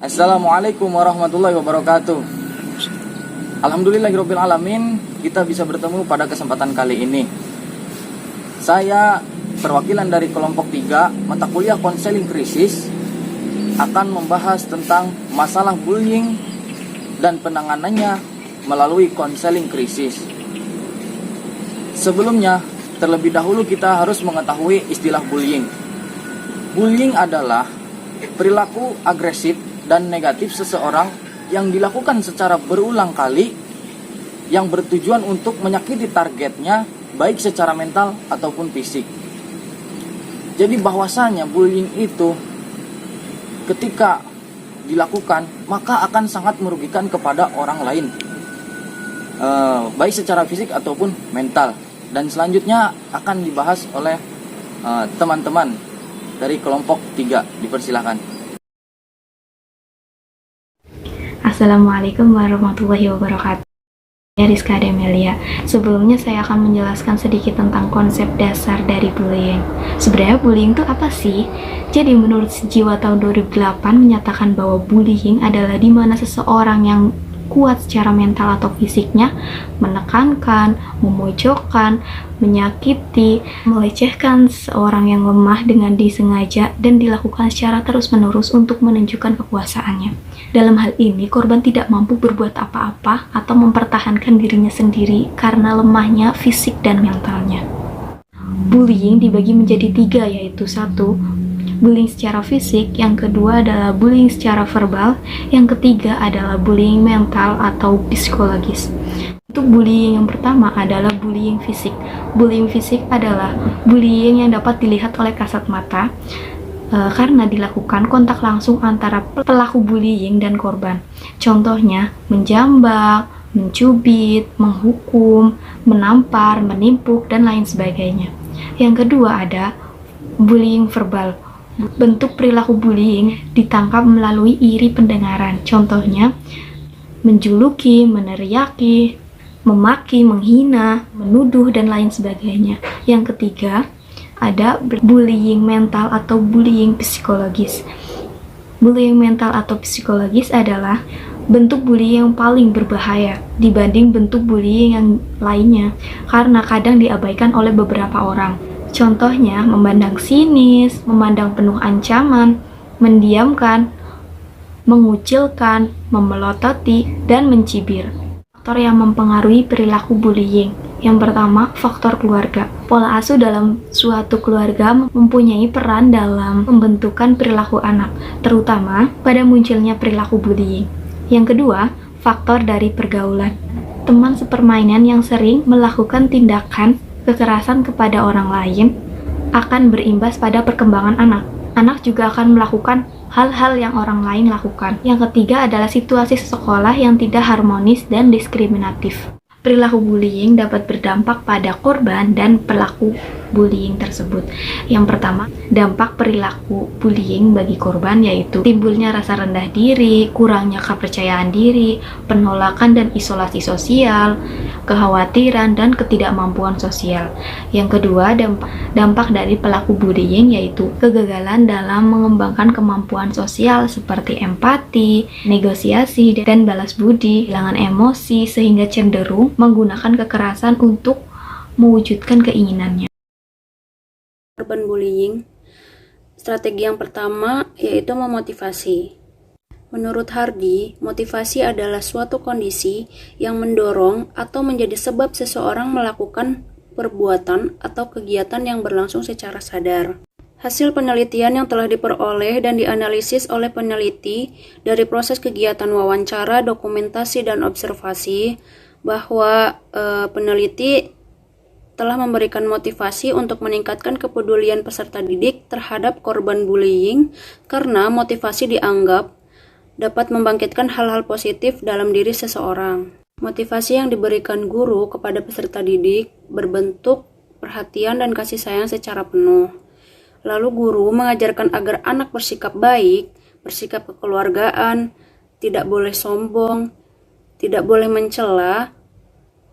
Assalamualaikum warahmatullahi wabarakatuh. Alhamdulillahirabbil alamin, kita bisa bertemu pada kesempatan kali ini. Saya perwakilan dari kelompok 3 mata kuliah konseling krisis akan membahas tentang masalah bullying dan penanganannya melalui konseling krisis. Sebelumnya, terlebih dahulu kita harus mengetahui istilah bullying. Bullying adalah perilaku agresif dan negatif seseorang yang dilakukan secara berulang kali yang bertujuan untuk menyakiti targetnya baik secara mental ataupun fisik. Jadi bahwasanya bullying itu ketika dilakukan maka akan sangat merugikan kepada orang lain, baik secara fisik ataupun mental. Dan selanjutnya akan dibahas oleh teman-teman dari kelompok 3. Dipersilakan. Assalamualaikum warahmatullahi wabarakatuh. Saya Rizka Demelia. Sebelumnya saya akan menjelaskan sedikit tentang konsep dasar dari bullying. Sebenarnya bullying itu apa sih? Jadi menurut Sejiwa tahun 2008 menyatakan bahwa bullying adalah di mana seseorang yang kuat secara mental atau fisiknya menekankan, memojokkan, menyakiti, melecehkan seorang yang lemah dengan disengaja dan dilakukan secara terus-menerus untuk menunjukkan kekuasaannya. Dalam hal ini, korban tidak mampu berbuat apa-apa atau mempertahankan dirinya sendiri karena lemahnya fisik dan mentalnya. Bullying dibagi menjadi 3, yaitu 1. Bullying secara fisik, yang kedua adalah bullying secara verbal, yang ketiga adalah bullying mental atau psikologis. Untuk bullying yang pertama adalah bullying fisik. Bullying fisik adalah bullying yang dapat dilihat oleh kasat mata karena dilakukan kontak langsung antara pelaku bullying dan korban. Contohnya menjambak, mencubit, menghukum, menampar, menimpuk, dan lain sebagainya. Yang kedua ada bullying verbal. Bentuk perilaku bullying ditangkap melalui iri pendengaran. Contohnya menjuluki, meneriaki, memaki, menghina, menuduh, dan lain sebagainya. Yang ketiga ada bullying mental atau bullying psikologis. Bullying mental atau psikologis adalah bentuk bullying yang paling berbahaya dibanding bentuk bullying yang lainnya karena kadang diabaikan oleh beberapa orang. Contohnya memandang sinis, memandang penuh ancaman, mendiamkan, mengucilkan, memelototi, dan mencibir. Faktor yang mempengaruhi perilaku bullying. Yang pertama, faktor keluarga. Pola asuh dalam suatu keluarga mempunyai peran dalam pembentukan perilaku anak, terutama pada munculnya perilaku bullying. Yang kedua, faktor dari pergaulan. Teman sepermainan yang sering melakukan tindakan kekerasan kepada orang lain akan berimbas pada perkembangan anak. Anak juga akan melakukan hal-hal yang orang lain lakukan. Yang ketiga adalah situasi sekolah yang tidak harmonis dan diskriminatif. Perilaku bullying dapat berdampak pada korban dan pelaku bullying tersebut. Yang pertama, dampak perilaku bullying bagi korban yaitu timbulnya rasa rendah diri, kurangnya kepercayaan diri, penolakan dan isolasi sosial, kekhawatiran dan ketidakmampuan sosial. Yang kedua, dampak dari pelaku bullying yaitu kegagalan dalam mengembangkan kemampuan sosial seperti empati, negosiasi, dan balas budi, kehilangan emosi sehingga cenderung menggunakan kekerasan untuk mewujudkan keinginannya. Korban bullying, strategi yang pertama yaitu memotivasi. Menurut Hardy, motivasi adalah suatu kondisi yang mendorong atau menjadi sebab seseorang melakukan perbuatan atau kegiatan yang berlangsung secara sadar. Hasil penelitian yang telah diperoleh dan dianalisis oleh peneliti dari proses kegiatan wawancara, dokumentasi, dan observasi bahwa peneliti telah memberikan motivasi untuk meningkatkan kepedulian peserta didik terhadap korban bullying karena motivasi dianggap dapat membangkitkan hal-hal positif dalam diri seseorang. Motivasi yang diberikan guru kepada peserta didik berbentuk perhatian dan kasih sayang secara penuh. Lalu guru mengajarkan agar anak bersikap baik, bersikap kekeluargaan, tidak boleh sombong, tidak boleh mencela,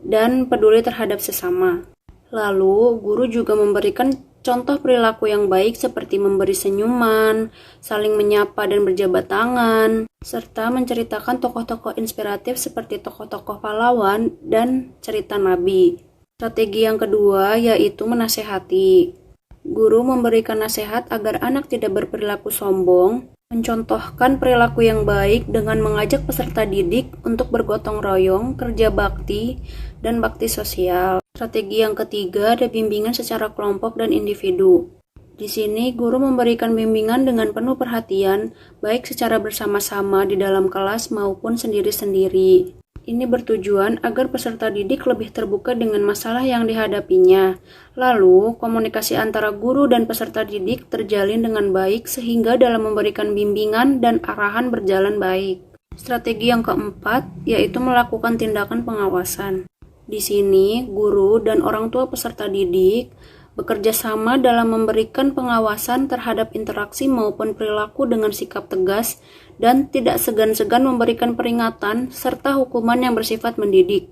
dan peduli terhadap sesama. Lalu, guru juga memberikan Contoh perilaku yang baik seperti memberi senyuman, saling menyapa dan berjabat tangan, serta menceritakan tokoh-tokoh inspiratif seperti tokoh-tokoh pahlawan dan cerita nabi. Strategi yang kedua yaitu menasehati. Guru memberikan nasihat agar anak tidak berperilaku sombong, mencontohkan perilaku yang baik dengan mengajak peserta didik untuk bergotong royong, kerja bakti, dan bakti sosial. Strategi yang ketiga ada bimbingan secara kelompok dan individu. Di sini, guru memberikan bimbingan dengan penuh perhatian, baik secara bersama-sama di dalam kelas maupun sendiri-sendiri. Ini bertujuan agar peserta didik lebih terbuka dengan masalah yang dihadapinya. Lalu, komunikasi antara guru dan peserta didik terjalin dengan baik sehingga dalam memberikan bimbingan dan arahan berjalan baik. Strategi yang keempat yaitu melakukan tindakan pengawasan. Di sini, guru dan orang tua peserta didik bekerja sama dalam memberikan pengawasan terhadap interaksi maupun perilaku dengan sikap tegas dan tidak segan-segan memberikan peringatan serta hukuman yang bersifat mendidik.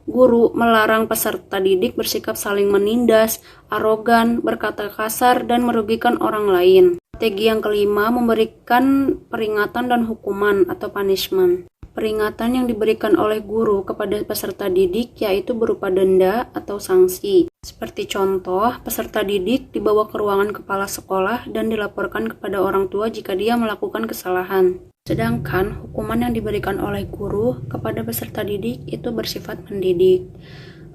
Guru melarang peserta didik bersikap saling menindas, arogan, berkata kasar, dan merugikan orang lain. Strategi yang kelima memberikan peringatan dan hukuman atau punishment. Peringatan yang diberikan oleh guru kepada peserta didik yaitu berupa denda atau sanksi. Seperti contoh, peserta didik dibawa ke ruangan kepala sekolah dan dilaporkan kepada orang tua jika dia melakukan kesalahan. Sedangkan hukuman yang diberikan oleh guru kepada peserta didik itu bersifat mendidik.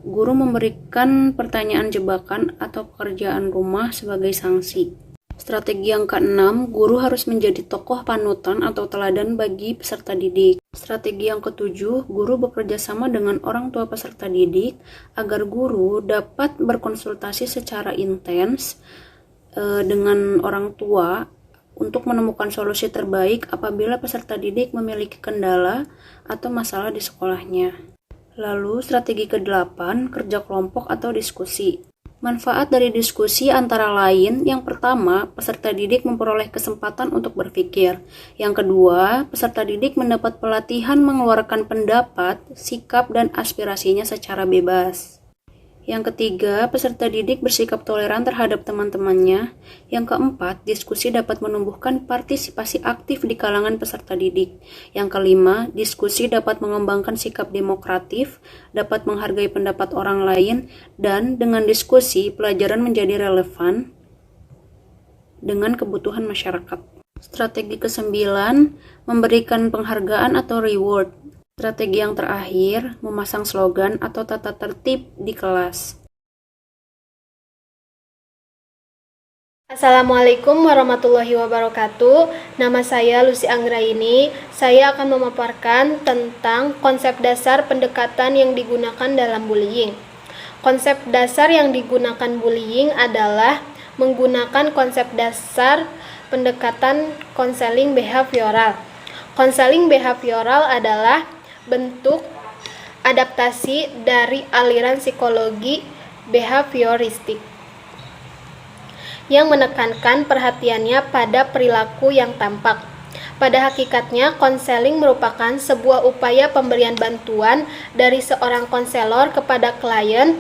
Guru memberikan pertanyaan jebakan atau pekerjaan rumah sebagai sanksi. Strategi yang keenam, guru harus menjadi tokoh panutan atau teladan bagi peserta didik. Strategi yang ketujuh, guru bekerja sama dengan orang tua peserta didik agar guru dapat berkonsultasi secara intens dengan orang tua untuk menemukan solusi terbaik apabila peserta didik memiliki kendala atau masalah di sekolahnya. Lalu, strategi ke-8, kerja kelompok atau diskusi. Manfaat dari diskusi antara lain, yang pertama, peserta didik memperoleh kesempatan untuk berpikir. Yang kedua, peserta didik mendapat pelatihan mengeluarkan pendapat, sikap, dan aspirasinya secara bebas. Yang ketiga, peserta didik bersikap toleran terhadap teman-temannya. Yang keempat, diskusi dapat menumbuhkan partisipasi aktif di kalangan peserta didik. Yang kelima, diskusi dapat mengembangkan sikap demokratif, dapat menghargai pendapat orang lain, dan dengan diskusi, pelajaran menjadi relevan dengan kebutuhan masyarakat. Strategi ke-9, memberikan penghargaan atau reward. Strategi yang terakhir, memasang slogan atau tata tertib di kelas. Assalamualaikum warahmatullahi wabarakatuh. Nama saya Lucy Anggraini. Saya akan memaparkan tentang konsep dasar pendekatan yang digunakan dalam bullying. Konsep dasar yang digunakan bullying adalah menggunakan konsep dasar pendekatan konseling behavioral. Konseling behavioral adalah bentuk adaptasi dari aliran psikologi behavioristik yang menekankan perhatiannya pada perilaku yang tampak. Pada hakikatnya, konseling merupakan sebuah upaya pemberian bantuan dari seorang konselor kepada klien.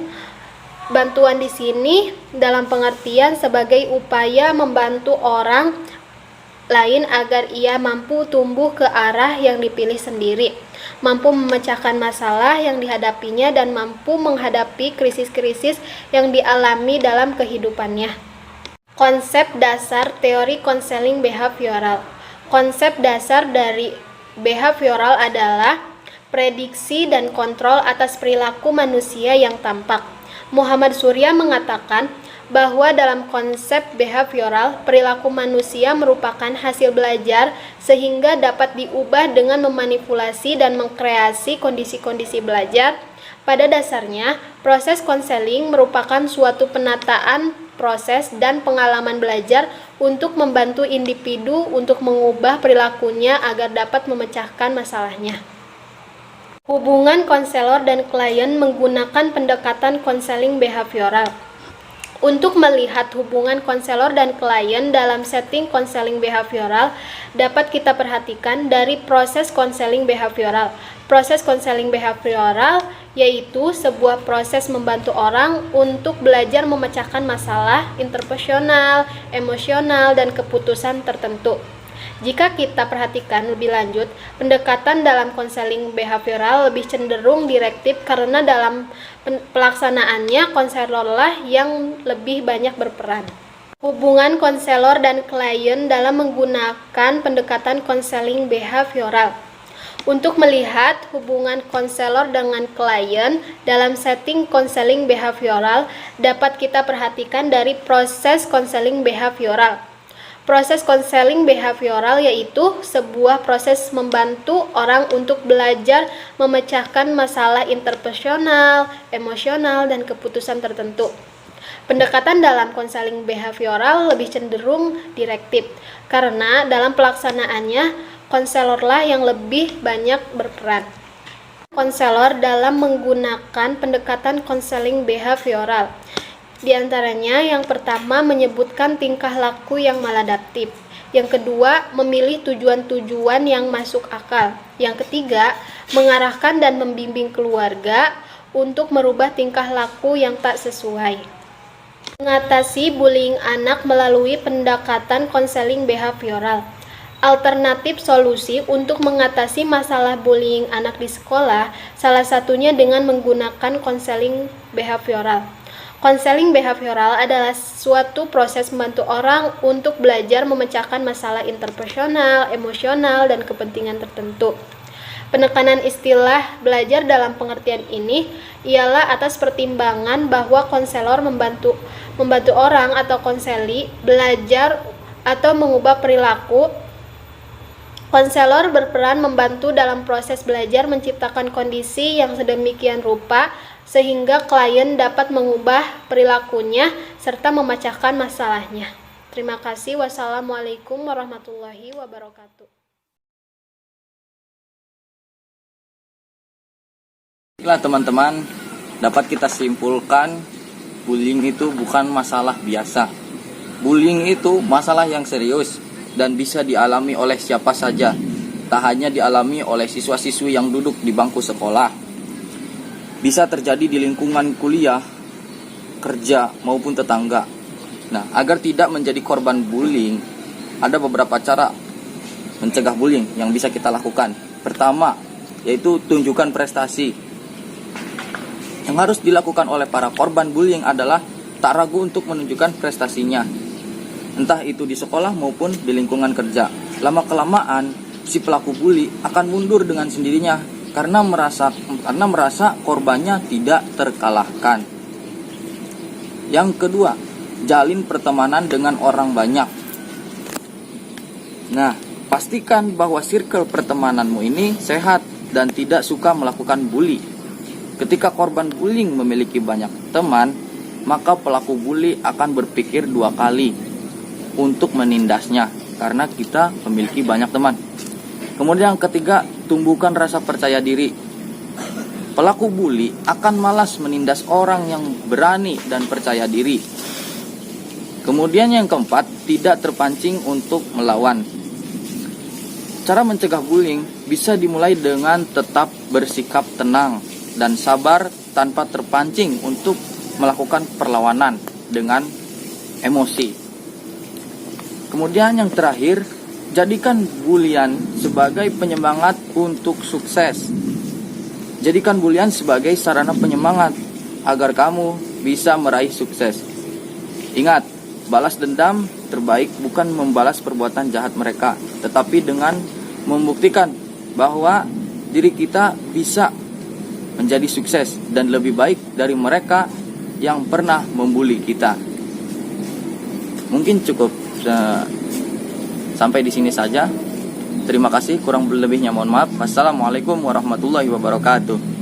Bantuan di sini dalam pengertian sebagai upaya membantu orang lain agar ia mampu tumbuh ke arah yang dipilih sendiri, mampu memecahkan masalah yang dihadapinya, dan mampu menghadapi krisis-krisis yang dialami dalam kehidupannya. Konsep dasar teori konseling behavioral. Konsep dasar dari behavioral adalah prediksi dan kontrol atas perilaku manusia yang tampak. Muhammad Surya mengatakan bahwa dalam konsep behavioral, perilaku manusia merupakan hasil belajar sehingga dapat diubah dengan memanipulasi dan mengkreasi kondisi-kondisi belajar. Pada dasarnya, proses konseling merupakan suatu penataan proses dan pengalaman belajar untuk membantu individu untuk mengubah perilakunya agar dapat memecahkan masalahnya. Hubungan konselor dan klien menggunakan pendekatan konseling behavioral. Untuk melihat hubungan konselor dan klien dalam setting konseling behavioral, dapat kita perhatikan dari proses konseling behavioral. Proses konseling behavioral yaitu sebuah proses membantu orang untuk belajar memecahkan masalah interpersonal, emosional, dan keputusan tertentu. Jika kita perhatikan lebih lanjut, pendekatan dalam konseling behavioral lebih cenderung direktif karena dalam pelaksanaannya konselorlah yang lebih banyak berperan. Hubungan konselor dan klien dalam menggunakan pendekatan konseling behavioral. Untuk melihat hubungan konselor dengan klien dalam setting konseling behavioral, dapat kita perhatikan dari proses konseling behavioral. Proses konseling behavioral yaitu sebuah proses membantu orang untuk belajar memecahkan masalah interpersonal, emosional, dan keputusan tertentu. Pendekatan dalam konseling behavioral lebih cenderung direktif, karena dalam pelaksanaannya konselorlah yang lebih banyak berperan. Konselor dalam menggunakan pendekatan konseling behavioral. Di antaranya yang pertama menyebutkan tingkah laku yang maladaptif. Yang kedua, memilih tujuan-tujuan yang masuk akal. Yang ketiga, mengarahkan dan membimbing keluarga untuk merubah tingkah laku yang tak sesuai. Mengatasi bullying anak melalui pendekatan konseling behavioral. Alternatif solusi untuk mengatasi masalah bullying anak di sekolah, salah satunya dengan menggunakan konseling behavioral. Konseling behavioral adalah suatu proses membantu orang untuk belajar memecahkan masalah interpersonal, emosional, dan kepentingan tertentu. Penekanan istilah belajar dalam pengertian ini ialah atas pertimbangan bahwa konselor membantu orang atau konseli belajar atau mengubah perilaku. Konselor berperan membantu dalam proses belajar menciptakan kondisi yang sedemikian rupa sehingga klien dapat mengubah perilakunya serta memecahkan masalahnya. Terima kasih. Wassalamualaikum warahmatullahi wabarakatuh. Baiklah teman-teman, dapat kita simpulkan bullying itu bukan masalah biasa. Bullying itu masalah yang serius dan bisa dialami oleh siapa saja. Tak hanya dialami oleh siswa-siswi yang duduk di bangku sekolah. Bisa terjadi di lingkungan kuliah, kerja, maupun tetangga. Nah, agar tidak menjadi korban bullying, ada beberapa cara mencegah bullying yang bisa kita lakukan. Pertama, yaitu tunjukkan prestasi. Yang harus dilakukan oleh para korban bullying adalah tak ragu untuk menunjukkan prestasinya. Entah itu di sekolah maupun di lingkungan kerja. Lama-kelamaan, si pelaku bully akan mundur dengan sendirinya karena merasa korbannya tidak terkalahkan. Yang kedua, jalin pertemanan dengan orang banyak. Nah, pastikan bahwa circle pertemananmu ini sehat dan tidak suka melakukan bully. Ketika korban bullying memiliki banyak teman, maka pelaku bully akan berpikir 2 kali untuk menindasnya karena kita memiliki banyak teman. Kemudian yang ketiga, tumbuhkan rasa percaya diri. Pelaku bully akan malas menindas orang yang berani dan percaya diri. Kemudian yang keempat, tidak terpancing untuk melawan. Cara mencegah bullying bisa dimulai dengan tetap bersikap tenang dan sabar tanpa terpancing untuk melakukan perlawanan dengan emosi. Kemudian yang terakhir, jadikan bulian sebagai penyemangat untuk sukses. Jadikan bulian sebagai sarana penyemangat agar kamu bisa meraih sukses. Ingat, balas dendam terbaik bukan membalas perbuatan jahat mereka, tetapi dengan membuktikan bahwa diri kita bisa menjadi sukses dan lebih baik dari mereka yang pernah membuli kita. Mungkin cukup sampai di sini saja. Terima kasih, kurang lebihnya mohon maaf. Wassalamualaikum warahmatullahi wabarakatuh.